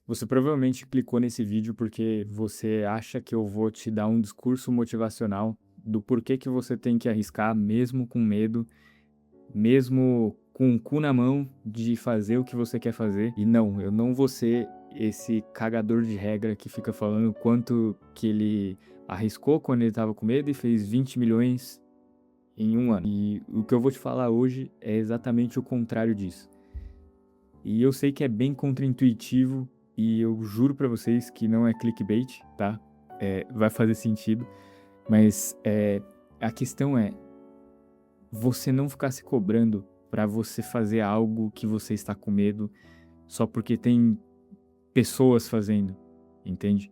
Você provavelmente clicou nesse vídeo porque você acha que eu vou te dar um discurso motivacional do porquê que você tem que arriscar mesmo com medo, mesmo com o cu na mão de fazer o que você quer fazer. E não, eu não vou ser esse cagador de regra que fica falando quanto que ele arriscou quando ele tava com medo e fez 20 milhões em um ano. E o que eu vou te falar hoje é exatamente o contrário disso. E eu sei que é bem contraintuitivo e eu juro pra vocês que não é clickbait, tá? Vai fazer sentido, mas a questão é você não ficar se cobrando pra você fazer algo que você está com medo só porque tem pessoas fazendo, entende?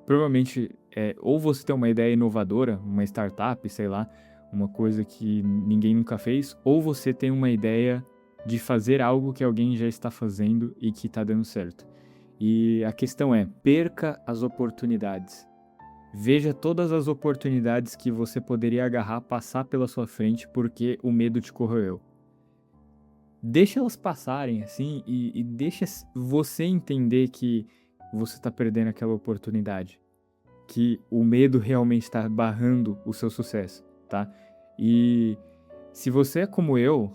Provavelmente, ou você tem uma ideia inovadora, uma startup, sei lá, uma coisa que ninguém nunca fez, ou você tem uma ideia de fazer algo que alguém já está fazendo e que está dando certo. E a questão é, perca as oportunidades. Veja todas as oportunidades que você poderia agarrar, passar pela sua frente porque o medo te corroeu. Deixa elas passarem, assim, e deixa você entender que você tá perdendo aquela oportunidade. Que o medo realmente tá barrando o seu sucesso, tá? E se você é como eu,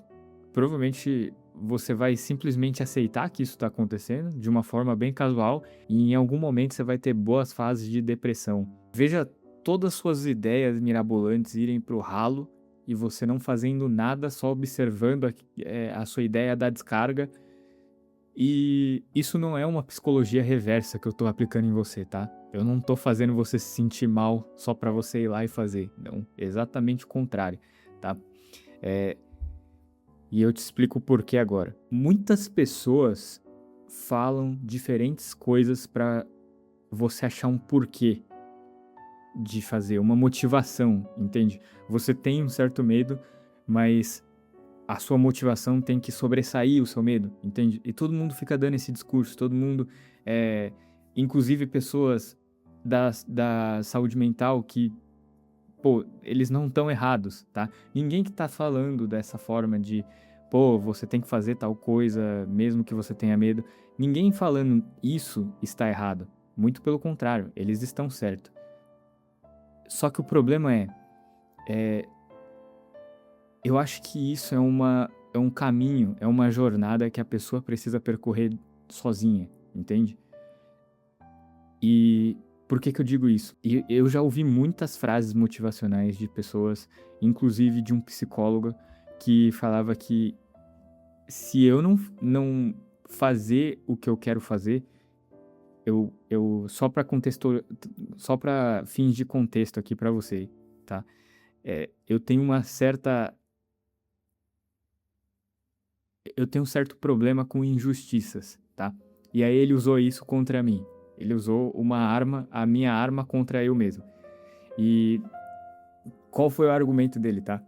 provavelmente você vai simplesmente aceitar que isso tá acontecendo de uma forma bem casual e em algum momento você vai ter boas fases de depressão. Veja todas as suas ideias mirabolantes irem pro ralo e você não fazendo nada, só observando a sua ideia dar descarga. E isso não é uma psicologia reversa que eu tô aplicando em você, tá? Eu não tô fazendo você se sentir mal só pra você ir lá e fazer. Não, exatamente o contrário, tá? É, e eu te explico o porquê agora. Muitas pessoas falam diferentes coisas pra você achar um porquê de fazer, uma motivação, entende? Você tem um certo medo, mas a sua motivação tem que sobressair o seu medo, entende? E todo mundo fica dando esse discurso, todo mundo, é, inclusive pessoas da saúde mental que, pô, eles não estão errados, tá? Ninguém que tá falando dessa forma de, pô, você tem que fazer tal coisa mesmo que você tenha medo, ninguém falando isso está errado. Muito pelo contrário, eles estão certos. Só que o problema eu acho que isso é um caminho, é uma jornada que a pessoa precisa percorrer sozinha, entende? E por que que eu digo isso? E eu já ouvi muitas frases motivacionais de pessoas, inclusive de um psicólogo, que falava que se eu não fazer o que eu quero fazer, eu só para fins de contexto aqui pra você, tá? Eu tenho eu tenho um certo problema com injustiças, tá? E aí ele usou isso contra mim. Ele usou uma arma, a minha arma contra eu mesmo. E qual foi o argumento dele, tá?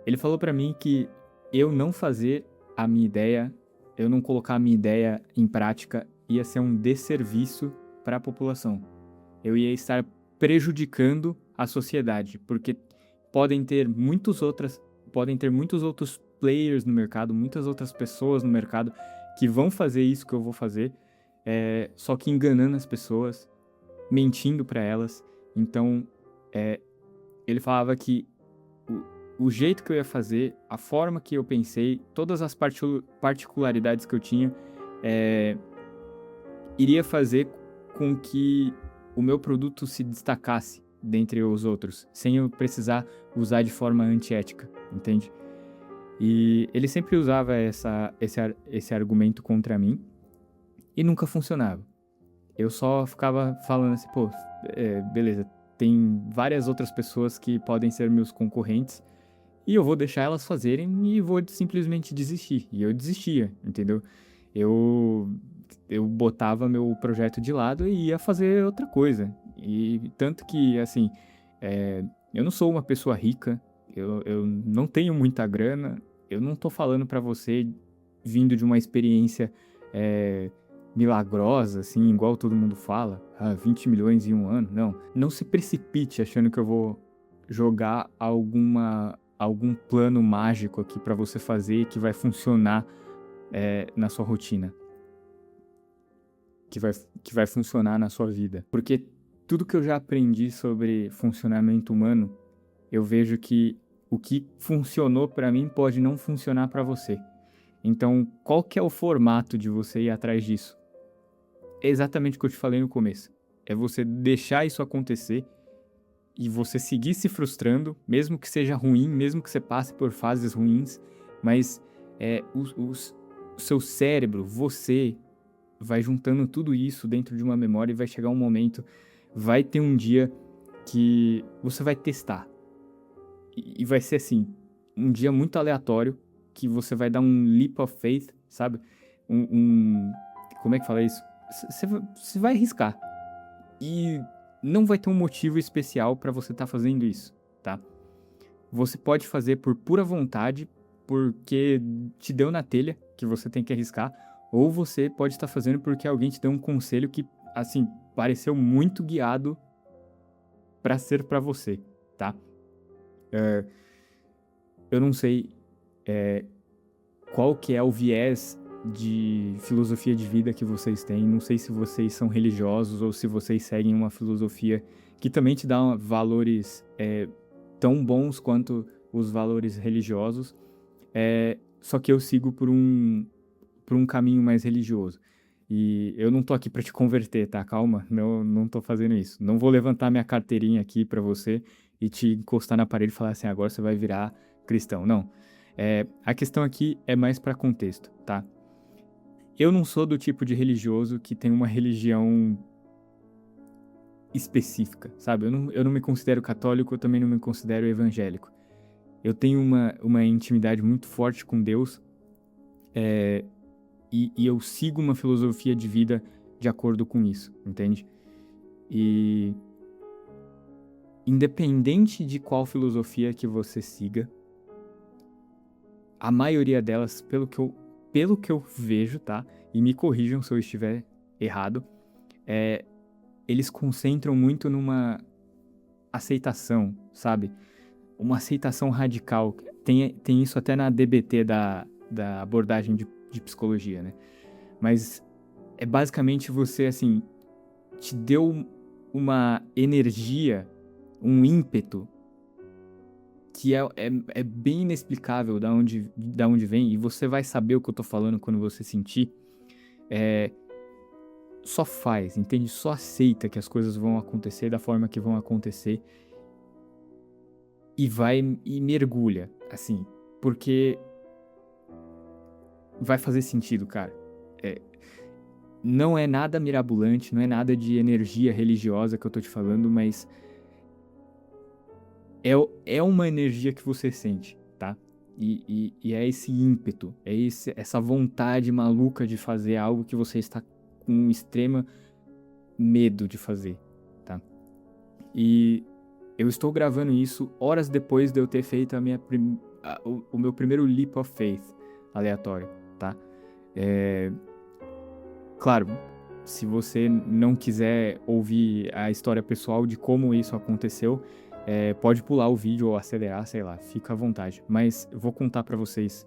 Ele falou pra mim que eu não fazer a minha ideia, eu não colocar a minha ideia em prática ia ser um desserviço para a população. Eu ia estar prejudicando a sociedade, porque podem ter muitos outras, podem ter muitos outros players no mercado, muitas outras pessoas no mercado que vão fazer isso que eu vou fazer, só que enganando as pessoas, mentindo para elas. Então, ele falava que o jeito que eu ia fazer, a forma que eu pensei, todas as particularidades que eu tinha, é, iria fazer com que o meu produto se destacasse dentre os outros, sem eu precisar usar de forma antiética, entende? E ele sempre usava esse argumento contra mim e nunca funcionava. Eu só ficava falando assim, pô, beleza, tem várias outras pessoas que podem ser meus concorrentes e eu vou deixar elas fazerem e vou simplesmente desistir. E eu desistia, entendeu? Eu, eu botava meu projeto de lado e ia fazer outra coisa. E tanto que, assim, eu não sou uma pessoa rica, eu não tenho muita grana, eu não tô falando pra você vindo de uma experiência é, milagrosa, assim, igual todo mundo fala, 20 milhões em um ano. Não, não se precipite achando que eu vou jogar algum plano mágico aqui pra você fazer que vai funcionar na sua rotina. que vai funcionar na sua vida. Porque tudo que eu já aprendi sobre funcionamento humano, eu vejo que o que funcionou para mim pode não funcionar para você. Então, qual que é o formato de você ir atrás disso? É exatamente o que eu te falei no começo. É você deixar isso acontecer e você seguir se frustrando, mesmo que seja ruim, mesmo que você passe por fases ruins, mas o seu cérebro, você, vai juntando tudo isso dentro de uma memória e vai chegar um momento, vai ter um dia que você vai testar. E vai ser assim, um dia muito aleatório, que você vai dar um leap of faith, sabe? Como é que fala isso? Você vai arriscar. E não vai ter um motivo especial para você estar fazendo isso, tá? Você pode fazer por pura vontade, porque te deu na telha que você tem que arriscar, ou você pode estar fazendo porque alguém te deu um conselho que, assim, pareceu muito guiado para ser para você, tá? Eu não sei qual que é o viés de filosofia de vida que vocês têm. Não sei se vocês são religiosos ou se vocês seguem uma filosofia que também te dá valores tão bons quanto os valores religiosos. Só que eu sigo por um caminho mais religioso. E eu não tô aqui para te converter, tá? Calma, não tô fazendo isso. Não vou levantar minha carteirinha aqui para você e te encostar na parede e falar assim, agora você vai virar cristão. Não. A questão aqui é mais para contexto, tá? Eu não sou do tipo de religioso que tem uma religião específica, sabe? Eu não me considero católico, eu também não me considero evangélico. Eu tenho uma intimidade muito forte com Deus, e eu sigo uma filosofia de vida de acordo com isso, entende? E independente de qual filosofia que você siga, a maioria delas, pelo que eu vejo, tá? E me corrijam se eu estiver errado, eles concentram muito numa aceitação, sabe? Uma aceitação radical. Tem isso até na DBT da abordagem de psicologia, né? Mas é basicamente você, assim, te deu uma energia, um ímpeto que é bem inexplicável da onde vem, e você vai saber o que eu tô falando quando você sentir. Só faz, entende? Só aceita que as coisas vão acontecer da forma que vão acontecer e mergulha, assim, porque vai fazer sentido, cara. Não é nada mirabolante, não é nada de energia religiosa que eu tô te falando, mas é uma energia que você sente, tá? E é esse ímpeto, essa vontade maluca de fazer algo que você está com um extremo medo de fazer, tá? E eu estou gravando isso horas depois de eu ter feito o meu primeiro leap of faith aleatório, tá? Claro, se você não quiser ouvir a história pessoal de como isso aconteceu, pode pular o vídeo ou acelerar, sei lá, fica à vontade. Mas eu vou contar pra vocês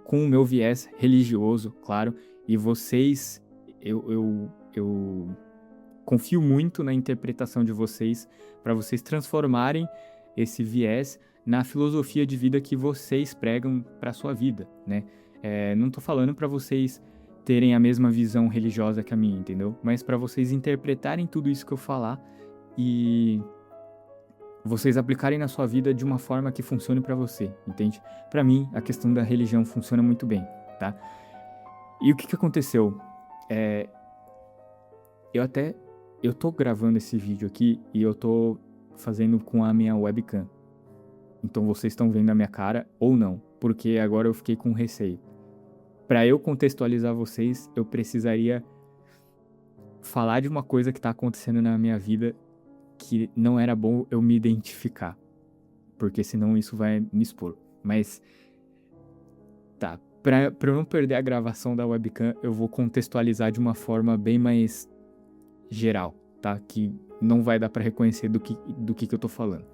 com o meu viés religioso, claro, e vocês, eu confio muito na interpretação de vocês para vocês transformarem esse viés na filosofia de vida que vocês pregam para sua vida, né? Não tô falando para vocês terem a mesma visão religiosa que a minha, entendeu? Mas para vocês interpretarem tudo isso que eu falar e vocês aplicarem na sua vida de uma forma que funcione para você, entende? Para mim, a questão da religião funciona muito bem, tá? E o que aconteceu? Eu tô gravando esse vídeo aqui e eu tô fazendo com a minha webcam. Então vocês estão vendo a minha cara ou não, porque agora eu fiquei com receio. Para eu contextualizar vocês, eu precisaria falar de uma coisa que tá acontecendo na minha vida que não era bom eu me identificar, porque senão isso vai me expor. Mas tá, pra eu não perder a gravação da webcam, eu vou contextualizar de uma forma bem mais geral, tá? Que não vai dar pra reconhecer do que eu tô falando.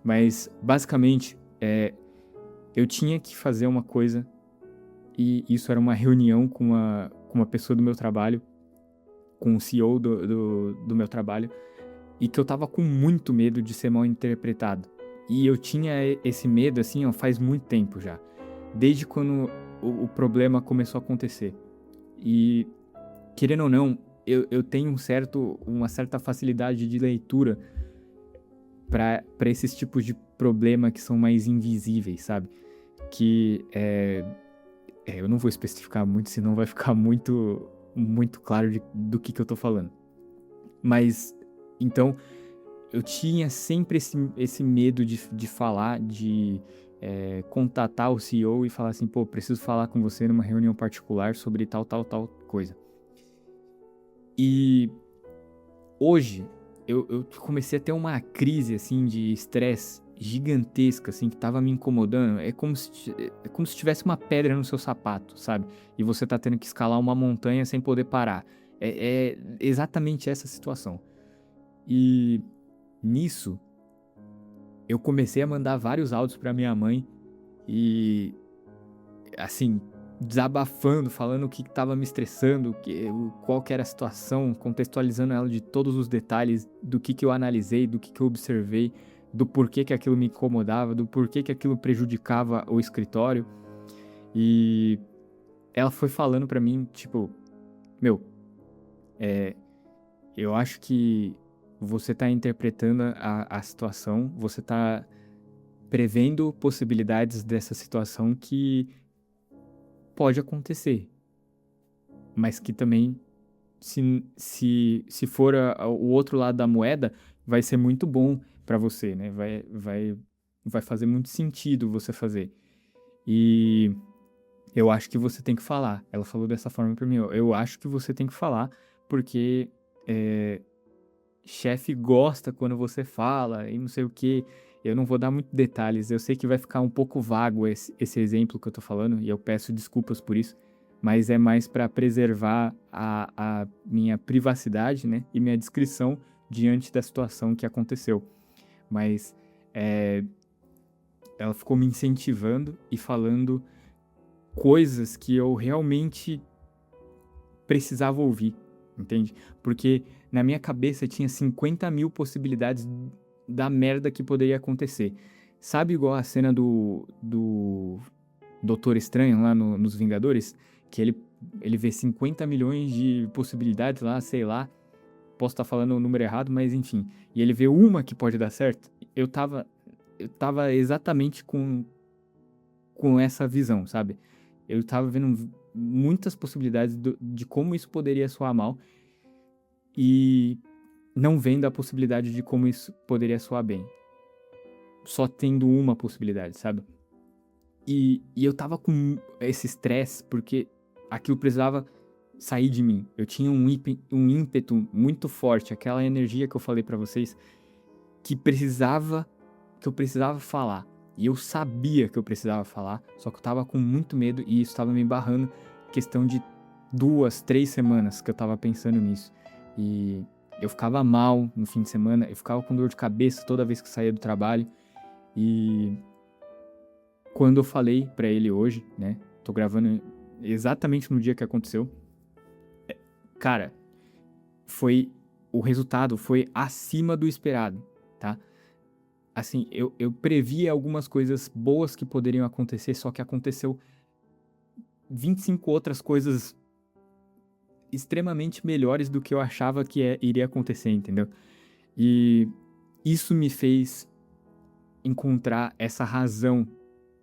Mas basicamente, eu tinha que fazer uma coisa, e isso era uma reunião com uma pessoa do meu trabalho, com o CEO do meu trabalho, e que eu tava com muito medo de ser mal interpretado. E eu tinha esse medo, assim, ó, faz muito tempo já. Desde quando o problema começou a acontecer. E, querendo ou não, eu tenho uma certa facilidade de leitura para esses tipos de problema que são mais invisíveis, sabe? Que eu não vou especificar muito, senão vai ficar muito, muito claro do que eu tô falando. Mas, então, eu tinha sempre esse medo de falar, de contatar o CEO e falar assim, pô, preciso falar com você numa reunião particular sobre tal coisa. E hoje, eu comecei a ter uma crise, assim, de estresse gigantesca, assim, que tava me incomodando. É como se tivesse uma pedra no seu sapato, sabe? E você tá tendo que escalar uma montanha sem poder parar. É exatamente essa situação. E nisso, eu comecei a mandar vários áudios pra minha mãe e, assim, desabafando, falando o que tava me estressando, qual que era a situação, contextualizando ela de todos os detalhes do que eu analisei, do que eu observei, do porquê que aquilo me incomodava, do porquê que aquilo prejudicava o escritório. E ela foi falando pra mim, tipo, meu, eu acho que você tá interpretando a situação, você tá prevendo possibilidades dessa situação que pode acontecer, mas que também, se for o outro lado da moeda, vai ser muito bom pra você, né? Vai fazer muito sentido você fazer. E eu acho que você tem que falar. Ela falou dessa forma pra mim. Eu acho que você tem que falar, porque chefe gosta quando você fala e não sei o que. Eu não vou dar muitos detalhes. Eu sei que vai ficar um pouco vago esse exemplo que eu tô falando e eu peço desculpas por isso, mas é mais para preservar a minha privacidade, né, e minha descrição diante da situação que aconteceu. Mas ela ficou me incentivando e falando coisas que eu realmente precisava ouvir, entende? Porque na minha cabeça tinha 50 mil possibilidades da merda que poderia acontecer. Sabe igual a cena do Doutor Estranho lá nos Vingadores? Que ele vê 50 milhões de possibilidades lá, sei lá. Posso estar falando o número errado, mas enfim. E ele vê uma que pode dar certo. Eu tava exatamente com essa visão, sabe? Eu tava vendo muitas possibilidades de como isso poderia soar mal e não vendo a possibilidade de como isso poderia soar bem. Só tendo uma possibilidade, sabe? E eu tava com esse estresse porque aquilo precisava sair de mim. Eu tinha um ímpeto muito forte, aquela energia que eu falei pra vocês, que eu precisava falar. E eu sabia que eu precisava falar, só que eu tava com muito medo e isso tava me barrando. Questão de 2, 3 semanas que eu tava pensando nisso. E eu ficava mal no fim de semana, eu ficava com dor de cabeça toda vez que saía do trabalho. E quando eu falei pra ele hoje, né, tô gravando exatamente no dia que aconteceu, cara, o resultado foi acima do esperado, tá? Assim, eu previa algumas coisas boas que poderiam acontecer, só que aconteceu 25 outras coisas extremamente melhores do que eu achava que iria acontecer, entendeu? E isso me fez encontrar essa razão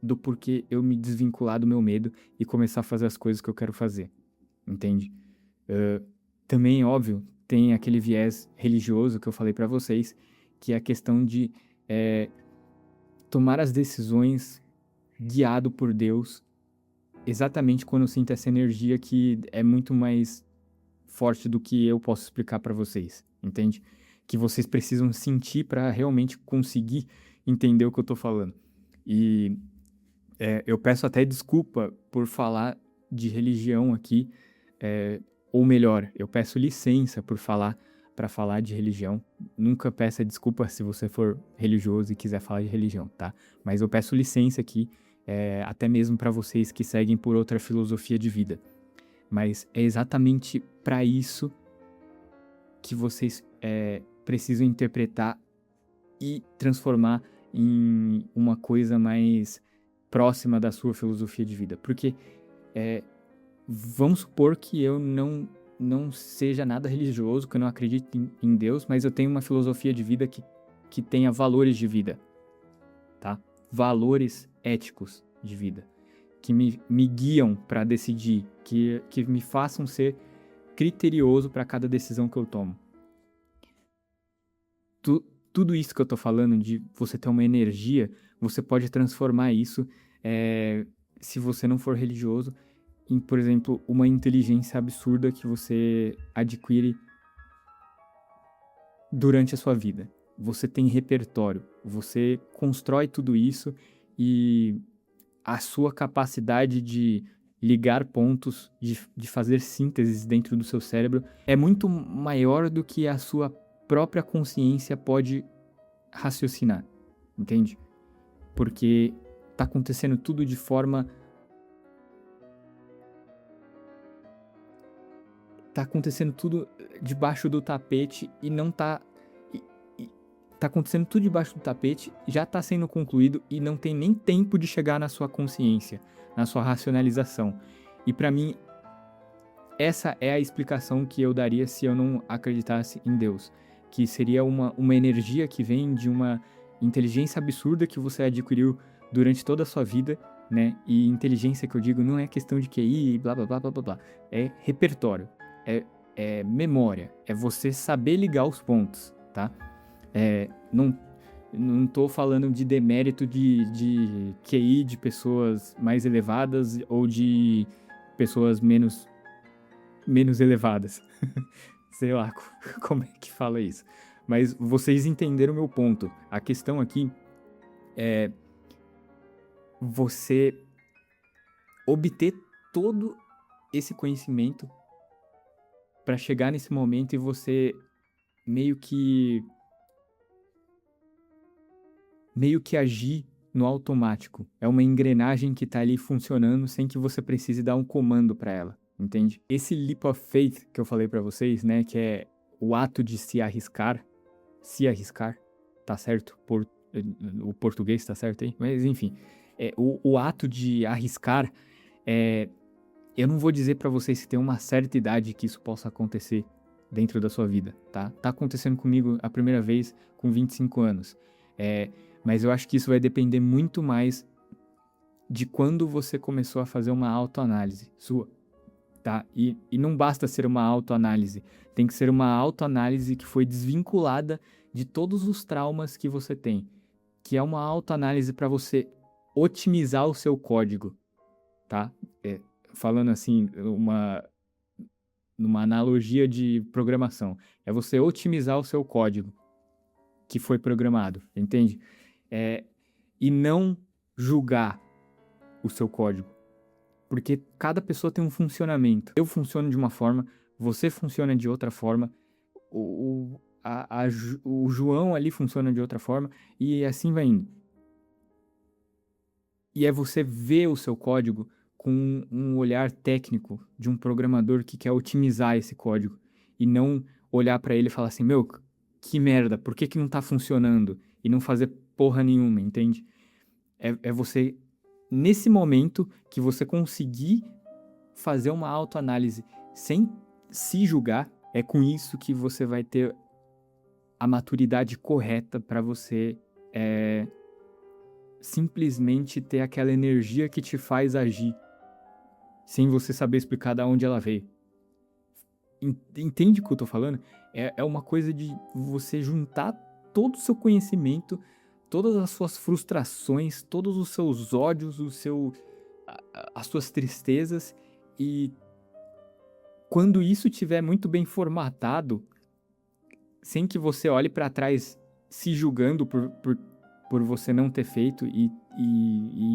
do porquê eu me desvincular do meu medo e começar a fazer as coisas que eu quero fazer, entende? Também, óbvio, tem aquele viés religioso que eu falei pra vocês, que é a questão de tomar as decisões guiado por Deus, exatamente quando eu sinto essa energia que é muito mais forte do que eu posso explicar pra vocês, entende? Que vocês precisam sentir pra realmente conseguir entender o que eu tô falando. E eu peço até desculpa por falar de religião aqui, ou melhor, eu peço licença para falar de religião. Nunca peça desculpa se você for religioso e quiser falar de religião, tá? Mas eu peço licença aqui, até mesmo para vocês que seguem por outra filosofia de vida. Mas é exatamente para isso que vocês precisam interpretar e transformar em uma coisa mais próxima da sua filosofia de vida. Porque vamos supor que eu não seja nada religioso, que eu não acredite em Deus, mas eu tenho uma filosofia de vida que tenha valores de vida, tá? Valores éticos de vida, que me guiam para decidir, que me façam ser criterioso para cada decisão que eu tomo. Tudo isso que eu tô falando, de você ter uma energia, você pode transformar isso, se você não for religioso, em, por exemplo, uma inteligência absurda que você adquire durante a sua vida. Você tem repertório, você constrói tudo isso e a sua capacidade de ligar pontos, de fazer sínteses dentro do seu cérebro é muito maior do que a sua própria consciência pode raciocinar, entende? Porque tá acontecendo tudo de forma... Tá acontecendo tudo debaixo do tapete e não tá... Tá acontecendo tudo debaixo do tapete, já tá sendo concluído e não tem nem tempo de chegar na sua consciência, na sua racionalização. E pra mim, essa é a explicação que eu daria se eu não acreditasse em Deus. Que seria uma energia que vem de uma inteligência absurda que você adquiriu durante toda a sua vida, né? E inteligência que eu digo não é questão de QI, blá blá blá blá blá blá. É repertório, é memória, é você saber ligar os pontos, tá? Não tô falando de demérito de QI de pessoas mais elevadas ou de pessoas menos elevadas. Sei lá como é que fala isso. Mas vocês entenderam o meu ponto. A questão aqui é você obter todo esse conhecimento para chegar nesse momento e você meio que agir no automático. É uma engrenagem que tá ali funcionando sem que você precise dar um comando para ela, entende? Esse leap of faith que eu falei para vocês, né, que é o ato de se arriscar, tá certo? O português tá certo aí? Mas enfim, o ato de arriscar, eu não vou dizer para vocês que tem uma certa idade que isso possa acontecer dentro da sua vida, tá? Tá acontecendo comigo a primeira vez com 25 anos. Mas eu acho que isso vai depender muito mais de quando você começou a fazer uma autoanálise sua, tá? E não basta ser uma autoanálise, tem que ser uma autoanálise que foi desvinculada de todos os traumas que você tem, que é uma autoanálise para você otimizar o seu código, tá? Falando assim, numa analogia de programação, é você otimizar o seu código que foi programado, entende? E não julgar o seu código. Porque cada pessoa tem um funcionamento. Eu funciono de uma forma, você funciona de outra forma, o João ali funciona de outra forma, e assim vai indo. E é você ver o seu código com um olhar técnico de um programador que quer otimizar esse código. E não olhar para ele e falar assim, meu, que merda, por que não tá funcionando? E não fazer porra nenhuma, entende? É você, nesse momento, que você conseguir fazer uma autoanálise sem se julgar, é com isso que você vai ter a maturidade correta para você simplesmente ter aquela energia que te faz agir, sem você saber explicar de onde ela veio. Entende o que eu tô falando? É uma coisa de você juntar todo o seu conhecimento, todas as suas frustrações, todos os seus ódios, as suas tristezas, e quando isso estiver muito bem formatado, sem que você olhe para trás se julgando por você não ter feito e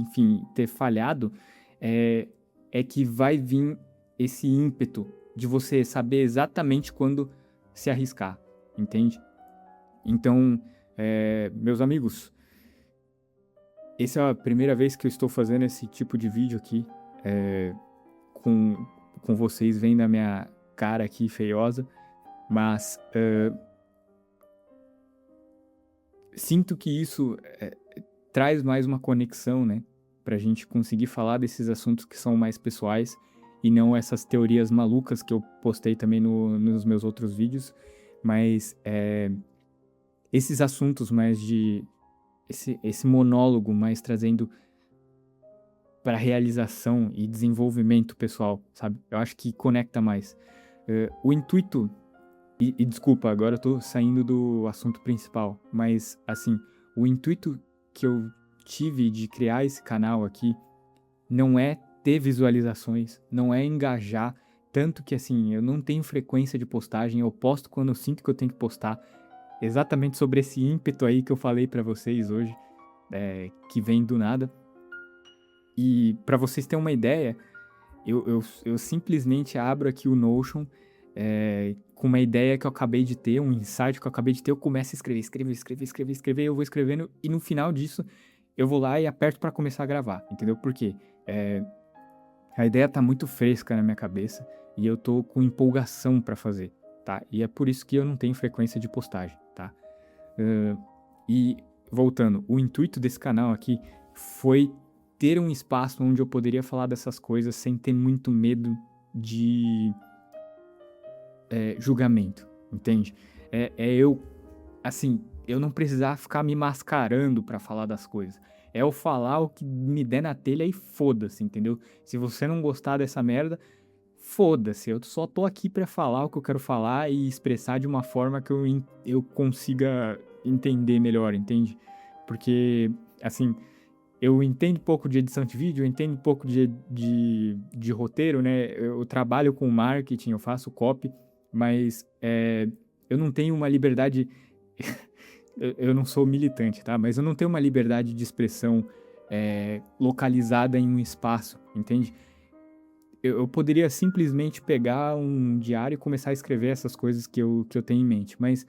enfim, ter falhado, é que vai vir esse ímpeto de você saber exatamente quando se arriscar, entende? Então, meus amigos, essa é a primeira vez que eu estou fazendo esse tipo de vídeo aqui, com vocês vendo a minha cara aqui feiosa, Mas sinto que isso traz mais uma conexão, né? Pra gente conseguir falar desses assuntos que são mais pessoais e não essas teorias malucas que eu postei também nos meus outros vídeos, mas esses assuntos mais de... esse monólogo mais trazendo para realização e desenvolvimento pessoal, sabe? Eu acho que conecta mais. O intuito... E desculpa, agora eu tô saindo do assunto principal, mas assim, o intuito que eu tive de criar esse canal aqui não é ter visualizações, não é engajar, tanto que assim, eu não tenho frequência de postagem, eu posto quando eu sinto que eu tenho que postar, exatamente sobre esse ímpeto aí que eu falei pra vocês hoje, que vem do nada. E pra vocês terem uma ideia, eu simplesmente abro aqui o Notion com uma ideia que eu acabei de ter, um insight que eu acabei de ter, eu começo a escrever, eu vou escrevendo e no final disso eu vou lá e aperto pra começar a gravar, entendeu? Por quê? A ideia tá muito fresca na minha cabeça e eu tô com empolgação pra fazer, tá? E é por isso que eu não tenho frequência de postagem, tá? E voltando, o intuito desse canal aqui foi ter um espaço onde eu poderia falar dessas coisas sem ter muito medo de julgamento, entende? Eu, assim, eu não precisar ficar me mascarando pra falar das coisas. É eu falar o que me der na telha e foda-se, entendeu? Se você não gostar dessa merda, foda-se. Eu só tô aqui pra falar o que eu quero falar e expressar de uma forma que eu consiga entender melhor, entende? Porque, assim, eu entendo pouco de edição de vídeo, eu entendo pouco de roteiro, né? Eu trabalho com marketing, eu faço copy, mas eu não tenho uma liberdade. Eu não sou militante, tá? Mas eu não tenho uma liberdade de expressão localizada em um espaço, entende? Eu poderia simplesmente pegar um diário e começar a escrever essas coisas que eu tenho em mente, mas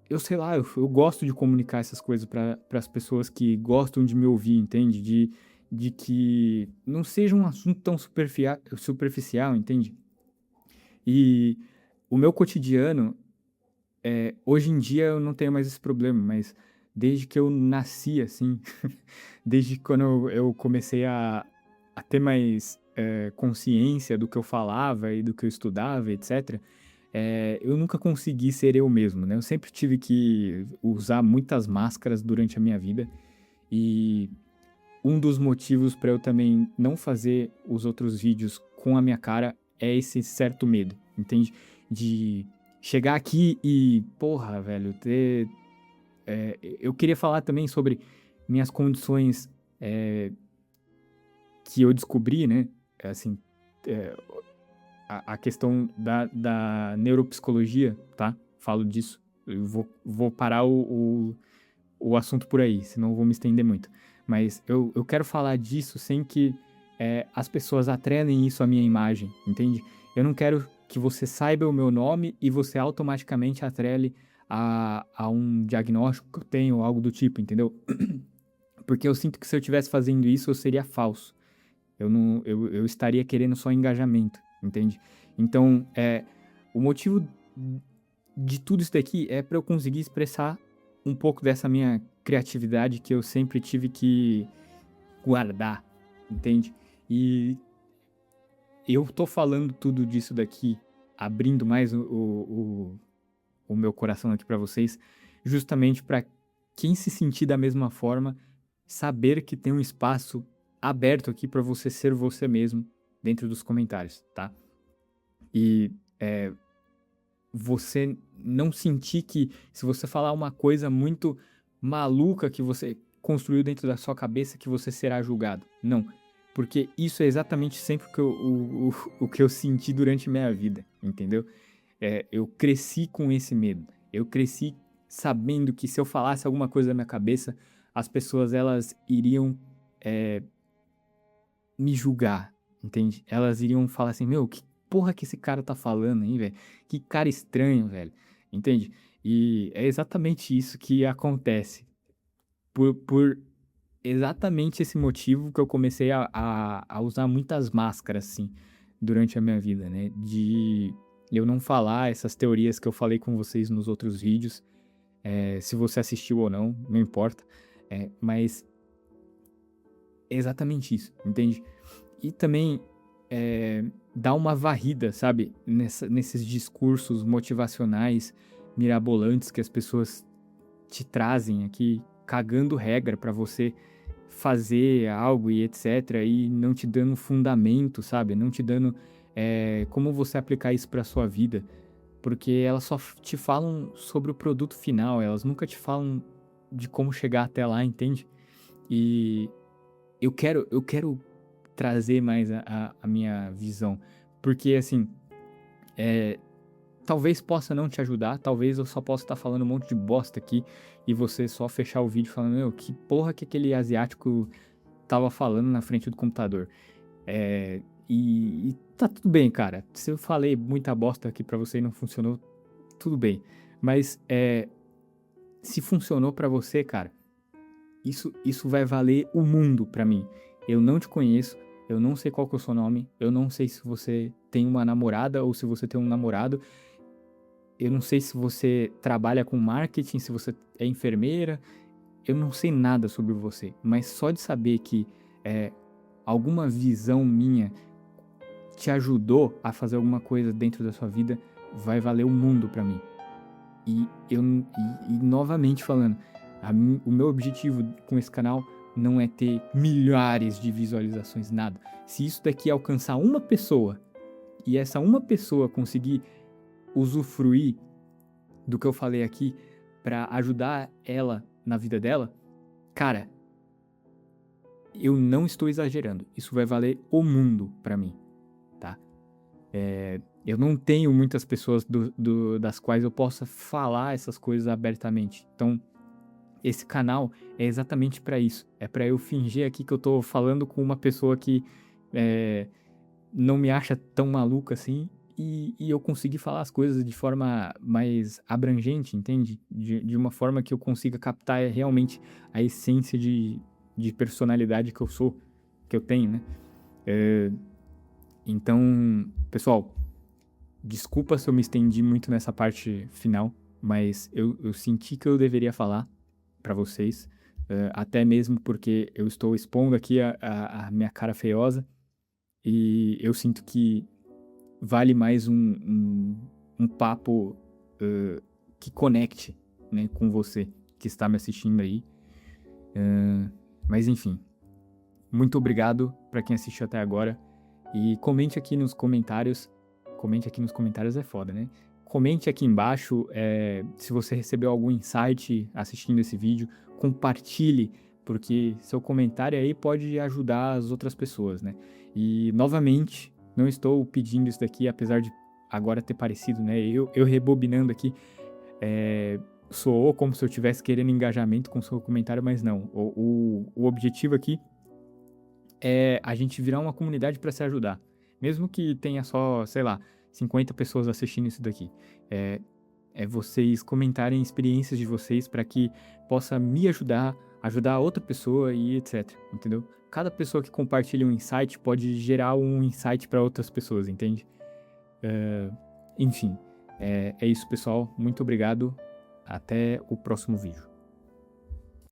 eu sei lá, eu gosto de comunicar essas coisas para as pessoas que gostam de me ouvir, entende? De que não seja um assunto tão superficial, entende? E o meu cotidiano, hoje em dia eu não tenho mais esse problema, mas desde que eu nasci, assim, desde quando eu comecei a ter mais consciência do que eu falava e do que eu estudava, etc., eu nunca consegui ser eu mesmo, né? Eu sempre tive que usar muitas máscaras durante a minha vida e um dos motivos para eu também não fazer os outros vídeos com a minha cara é esse certo medo, entende? De chegar aqui e, porra, velho, eu queria falar também sobre minhas condições que eu descobri, né? Assim, a questão da neuropsicologia, tá? Falo disso. Eu vou parar o assunto por aí, senão eu vou me estender muito. Mas eu quero falar disso sem que as pessoas atrelem isso à minha imagem, entende? Eu não quero que você saiba o meu nome e você automaticamente atrele a um diagnóstico que eu tenho ou algo do tipo, entendeu? Porque eu sinto que se eu estivesse fazendo isso, eu seria falso. Eu estaria querendo só engajamento, entende? Então, o motivo de tudo isso daqui é para eu conseguir expressar um pouco dessa minha criatividade que eu sempre tive que guardar, entende? E eu tô falando tudo disso daqui, abrindo mais o meu coração aqui para vocês, justamente para quem se sentir da mesma forma, saber que tem um espaço aberto aqui para você ser você mesmo dentro dos comentários, tá? E você não sentir que se você falar uma coisa muito maluca que você construiu dentro da sua cabeça que você será julgado. Não, porque isso é exatamente sempre o que eu senti durante minha vida, entendeu? Eu cresci com esse medo. Eu cresci sabendo que se eu falasse alguma coisa da minha cabeça, as pessoas elas iriam me julgar, entende? Elas iriam falar assim, meu, que porra que esse cara tá falando aí, velho? Que cara estranho, velho, entende? E é exatamente isso que acontece. Por exatamente esse motivo que eu comecei a usar muitas máscaras, assim, durante a minha vida, né? De eu não falar essas teorias que eu falei com vocês nos outros vídeos. Se você assistiu ou não, não importa. Mas é exatamente isso, entende? E também dar uma varrida, sabe? Nesses discursos motivacionais, mirabolantes que as pessoas te trazem aqui, cagando regra pra você fazer algo e etc. E não te dando fundamento, sabe? Não te dando como você aplicar isso pra sua vida. Porque elas só te falam sobre o produto final, elas nunca te falam de como chegar até lá, entende? E eu quero trazer mais a minha visão. Porque, assim, talvez possa não te ajudar, talvez eu só possa estar falando um monte de bosta aqui e você só fechar o vídeo falando, meu, que porra que aquele asiático tava falando na frente do computador. E tá tudo bem, cara. Se eu falei muita bosta aqui pra você e não funcionou, tudo bem. Mas se funcionou pra você, cara, isso vai valer o mundo pra mim. Eu não te conheço, eu não sei qual que é o seu nome, eu não sei se você tem uma namorada ou se você tem um namorado. Eu não sei se você trabalha com marketing, se você é enfermeira. Eu não sei nada sobre você, mas só de saber que alguma visão minha te ajudou a fazer alguma coisa dentro da sua vida, vai valer o mundo pra mim. E novamente falando, o meu objetivo com esse canal não é ter milhares de visualizações, nada. Se isso daqui alcançar uma pessoa e essa uma pessoa conseguir usufruir do que eu falei aqui pra ajudar ela na vida dela, cara, eu não estou exagerando. Isso vai valer o mundo pra mim, tá? Eu não tenho muitas pessoas das quais eu possa falar essas coisas abertamente. Então, esse canal é exatamente pra isso. É pra eu fingir aqui que eu tô falando com uma pessoa que não me acha tão maluco assim e eu conseguir falar as coisas de forma mais abrangente, entende? De uma forma que eu consiga captar realmente a essência de personalidade que eu sou, que eu tenho, né? Então, pessoal, desculpa se eu me estendi muito nessa parte final, mas eu senti que eu deveria falar pra vocês, até mesmo porque eu estou expondo aqui a minha cara feiosa e eu sinto que vale mais um papo que conecte, né, com você que está me assistindo aí. Mas enfim, muito obrigado para quem assistiu até agora e comente aqui nos comentários. Comente aqui nos comentários é foda, né? Comente aqui embaixo se você recebeu algum insight assistindo esse vídeo. Compartilhe, porque seu comentário aí pode ajudar as outras pessoas, né? E novamente, não estou pedindo isso daqui, apesar de agora ter parecido, né? Eu rebobinando aqui, soou como se eu estivesse querendo engajamento com o seu comentário, mas não. O objetivo aqui é a gente virar uma comunidade para se ajudar. Mesmo que tenha só, sei lá, 50 pessoas assistindo isso daqui. É vocês comentarem experiências de vocês para que possa me ajudar a outra pessoa e etc, entendeu? Cada pessoa que compartilha um insight pode gerar um insight para outras pessoas, entende? Enfim, é isso, pessoal. Muito obrigado. Até o próximo vídeo.